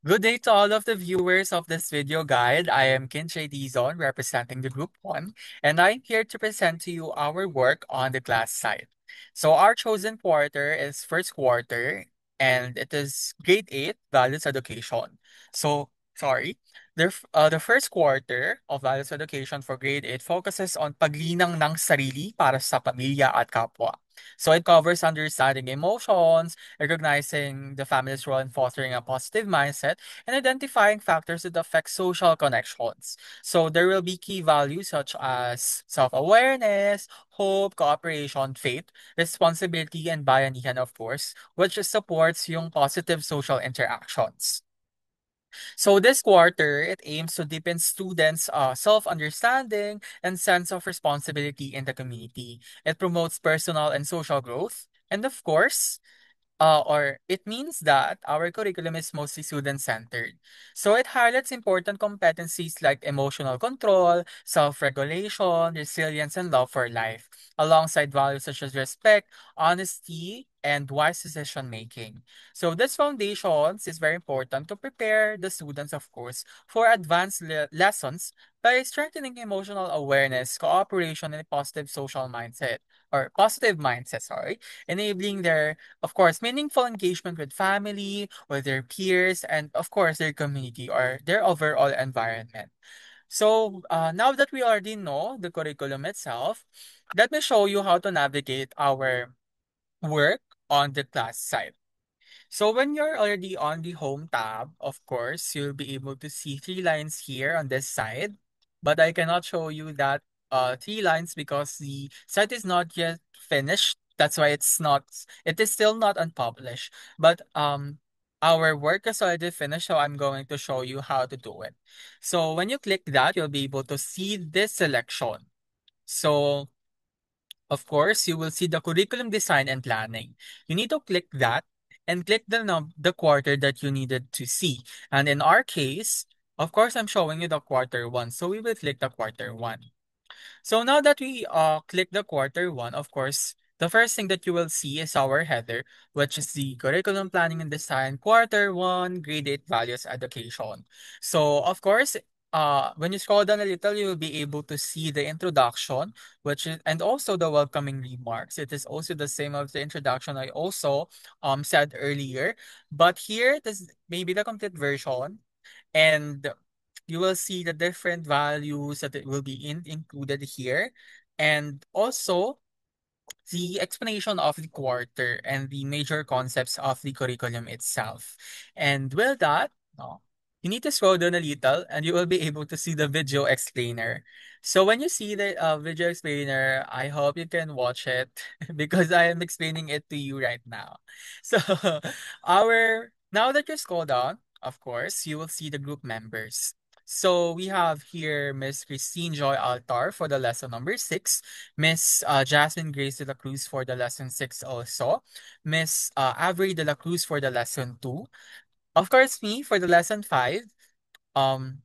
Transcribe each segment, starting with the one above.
Good day to all of the viewers of this video guide. I am Kinche Dizon representing the Group 1, and I'm here to present to you our work on the class side. So our chosen quarter is first quarter, and it is grade 8 values education. So, sorry. The first quarter of values education for grade 8 focuses on paglinang ng sarili para sa pamilya at kapwa. So it covers understanding emotions, recognizing the family's role in fostering a positive mindset, and identifying factors that affect social connections. So there will be key values such as self-awareness, hope, cooperation, faith, responsibility, and bayanihan, of course, which supports yung positive social interactions. So this quarter, it aims to deepen students' self-understanding and sense of responsibility in the community. It promotes personal and social growth. And of course, or it means that our curriculum is mostly student-centered. So it highlights important competencies like emotional control, self-regulation, resilience, and love for life, alongside values such as respect, honesty, and wise decision-making. So this foundations is very important to prepare the students, of course, for advanced lessons by strengthening emotional awareness, cooperation, and a positive social mindset, or positive mindset, sorry, enabling their, of course, meaningful engagement with family, with their peers, and of course, their community or their overall environment. So, now that we already know the curriculum itself, let me show you how to navigate our work on the class side. So when you're already on the home tab, of course, you'll be able to see three lines here on this side, but I cannot show you that three lines because the site is not yet finished. That's why it is still not unpublished. But our work is already finished, so I'm going to show you how to do it. So when you click that, you'll be able to see this selection. So of course, you will see the curriculum design and planning. You need to click that and click the quarter that you needed to see. And in our case, of course, I'm showing you the quarter one. So we will click the quarter one. So now that we click the quarter one, of course, the first thing that you will see is our header, which is the curriculum planning and design quarter one, grade 8 values education. So of course, when you scroll down a little, you will be able to see the introduction, which is and also the welcoming remarks. It is also the same as the introduction I also said earlier, but here this may be the complete version, and you will see the different values that it will be included here, and also the explanation of the quarter and the major concepts of the curriculum itself. And with that, no, you need to scroll down a little and you will be able to see the video explainer. So when you see the video explainer, I hope you can watch it because I am explaining it to you right now. So our now that you scroll down, of course, you will see the group members. So we have here Miss Christine Joy Altar for the lesson number 6, Miss Jasmine Grace de la Cruz for the lesson 6 also, Miss Avery de la Cruz for the lesson 2, of course me for the lesson 5, um,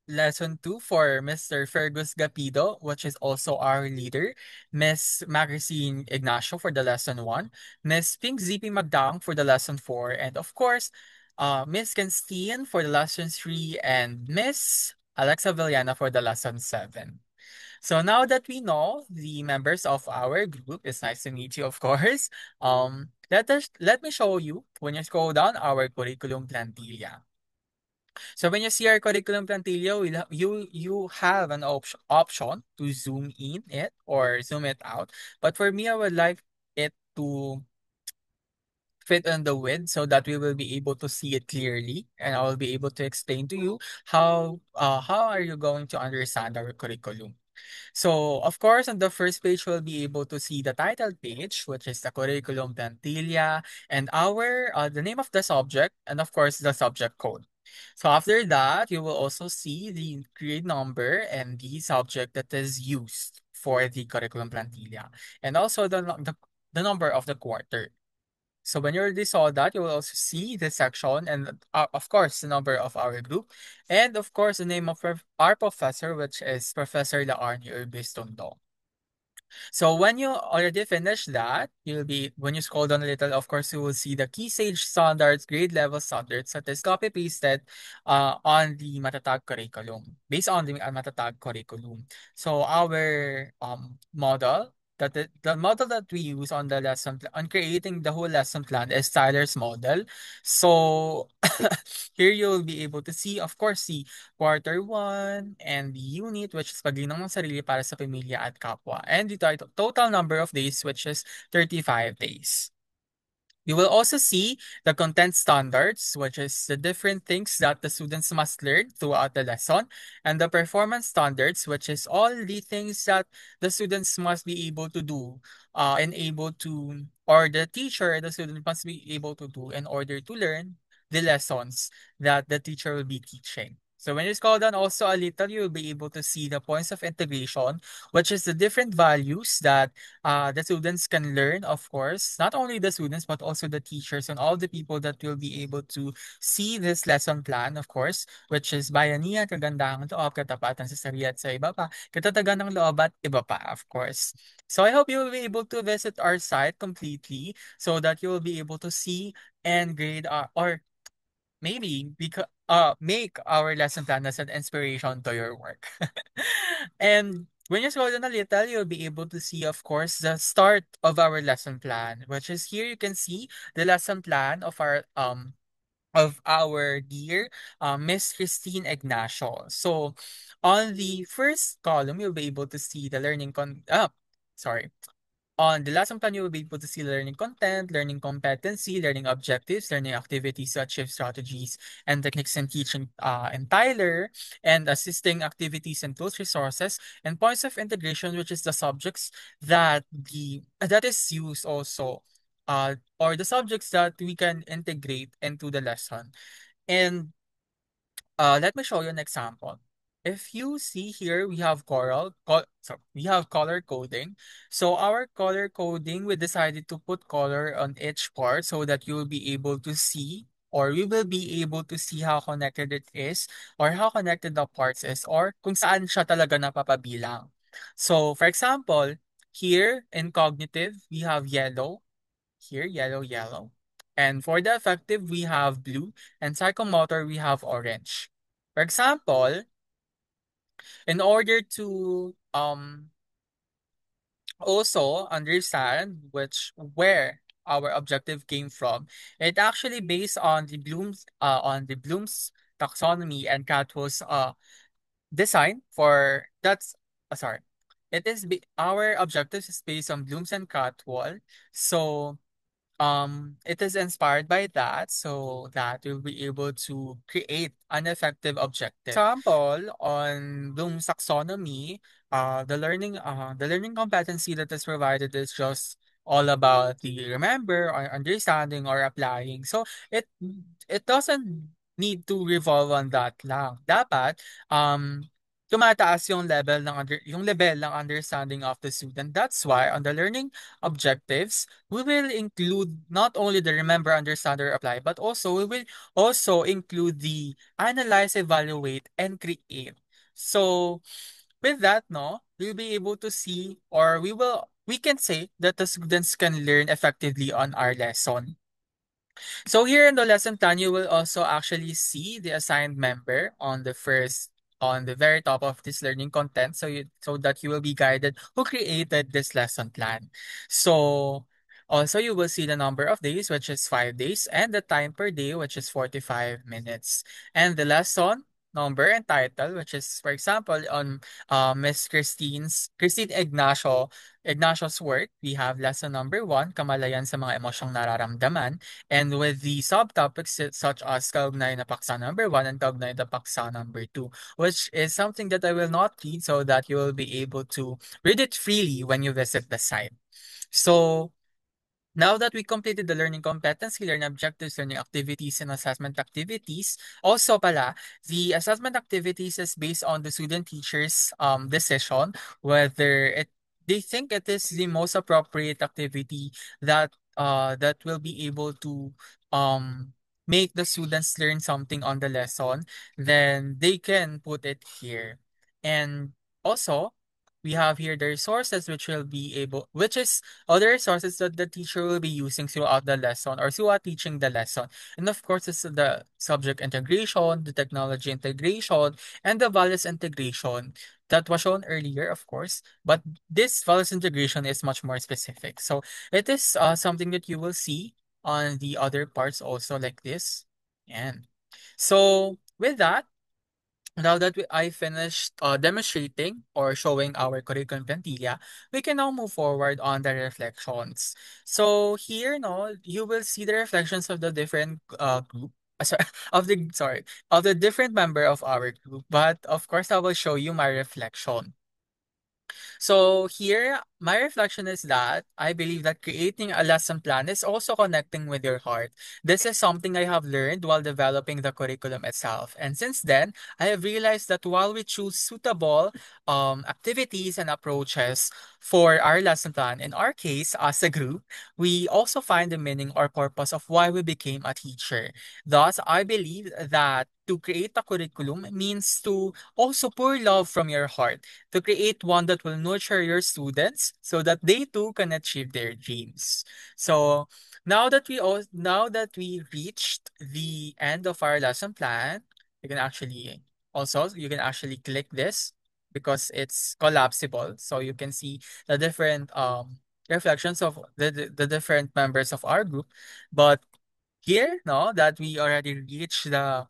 lesson 2 for Mr. Fergus Gapido, which is also our leader, Miss Maxine Ignacio for the lesson 1, Miss Pink ZP Magdang for the lesson 4, and of course, Miss Kenstein for the lesson 3, and Miss Alexa Villana for the lesson 7. So now that we know the members of our group, it's nice to meet you, of course. Let me show you when you scroll down our curriculum plantilla. So when you see our curriculum plantilla, you have an option to zoom in it or zoom it out. But for me, I would like it to fit on the width so that we will be able to see it clearly, and I will be able to explain to you how are you going to understand our curriculum. So, of course, on the first page, we'll be able to see the title page, which is the curriculum plantilla, and our the name of the subject, and of course, the subject code. So after that, you will also see the grade number and the subject that is used for the curriculum plantilla, and also the number of the quarter. So when you already saw that, you will also see the section and, of course, the number of our group, and of course, the name of our professor, which is Professor Laarni Urbistondo. So when you already finish that, you'll be when you scroll down a little, of course, you will see the key stage standards, grade level standards that is copy pasted on the Matatag curriculum, based on the Matatag curriculum. So our model the model that we use on the on creating the whole lesson plan is Tyler's model. So here you'll be able to see, of course, see quarter 1 and the unit, which is paglinang ng sarili para sa pamilya at kapwa, and the total number of days, which is 35 days. You will also see the content standards, which is the different things that the students must learn throughout the lesson, and the performance standards, which is all the things that the students must be able to do, and able to, or the teacher, the student must be able to do in order to learn the lessons that the teacher will be teaching. So when you scroll down also a little, you will be able to see the points of integration, which is the different values that the students can learn, of course, not only the students, but also the teachers and all the people that will be able to see this lesson plan, of course, which is bayanihan, kagandahang loob, katapatan sa sarili at sa iba pa, katatagan ng loob at iba pa, of course. So I hope you will be able to visit our site completely so that you will be able to see and grade or maybe make our lesson plan as an inspiration to your work. And when you scroll down a little, you'll be able to see, of course, the start of our lesson plan, which is here you can see the lesson plan of our dear Miss Christine Ignacio. So on the first column, you'll be able to see the sorry. On the lesson plan, you will be able to see learning content, learning competency, learning objectives, learning activities to achieve strategies and techniques in teaching in Tyler, and assisting activities and tools resources, and points of integration, which is the subjects that is used also, or the subjects that we can integrate into the lesson. And let me show you an example. If you see here, we have we have color coding. So our color coding, we decided to put color on each part so that you will be able to see, or we will be able to see how connected it is, or how connected the parts is, or kung saan siya talaga napapabilang. So for example, here in cognitive, we have yellow, here, yellow, yellow. And for the affective, we have blue. And psychomotor, we have orange. For example, in order to also understand where our objective came from, it actually based on the Bloom's taxonomy and Catwell's design for that's sorry. Our objectives is based on Bloom's and Catwell. So it is inspired by that so that you'll be able to create an effective objective. Example, on Bloom's taxonomy, the learning competency that is provided is just all about the remember or understanding or applying. So it doesn't need to revolve on that lang. Dapat tumataas yung level ng understanding of the student. That's why on the learning objectives, we will include not only the remember, understand, or apply, but also we will also include the analyze, evaluate, and create. So with that, no, we'll be able to see, or we can say that the students can learn effectively on our lesson. So here in the lesson plan, you will also actually see the assigned member on the very top of this learning content, so that you will be guided who created this lesson plan. So also you will see the number of days, which is 5 days, and the time per day, which is 45 minutes, and the lesson number and title, which is, for example, on Christine Ignacio's work, we have lesson number 1, kamalayan sa mga emosyong nararamdaman. And with the subtopics such as kaugnay na paksa number 1 and kaugnay na paksa number 2, which is something that I will not read so that you will be able to read it freely when you visit the site. So now that we completed the learning competency, learning objectives, learning activities, and assessment activities, also pala, the assessment activities is based on the student teacher's decision whether they think it is the most appropriate activity that will be able to make the students learn something on the lesson, then they can put it here. And also, we have here the resources which will be able, which is other resources that the teacher will be using throughout the lesson or throughout teaching the lesson. And of course, it's the subject integration, the technology integration, and the values integration that was shown earlier, of course. But this values integration is much more specific. So it is something that you will see on the other parts also like this. And so with that, now that I finished demonstrating or showing our curriculum plantilla, we can now move forward on the reflections. So here, no, you will see the reflections of the different group. Sorry, of the different member of our group. But of course, I will show you my reflection. So here, my reflection is that I believe that creating a lesson plan is also connecting with your heart. This is something I have learned while developing the curriculum itself. And since then, I have realized that while we choose suitable activities and approaches for our lesson plan, in our case, as a group, we also find the meaning or purpose of why we became a teacher. Thus, I believe that to create a curriculum means to also pour love from your heart to create one that will nurture your students so that they too can achieve their dreams. So now that we reached the end of our lesson plan, you can actually click this because it's collapsible. So you can see the different reflections of the different members of our group. But here, no, that we already reached the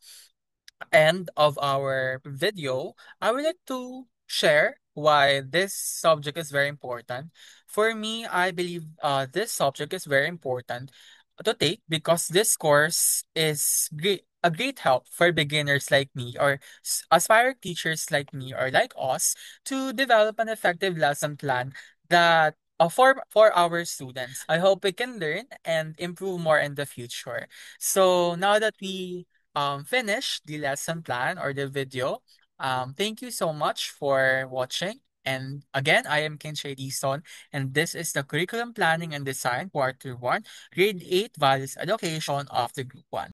end of our video, I would like to share why this subject is very important. For me, I believe this subject is very important to take because this course is a great help for beginners like me or aspiring teachers like me or like us to develop an effective lesson plan that for our students. I hope we can learn and improve more in the future. So now that we finish the lesson plan or the video. Thank you so much for watching. And again, I am Kinshay Dison, and this is the Curriculum Planning and Design Quarter 1, Grade 8 Values Education of the Group 1.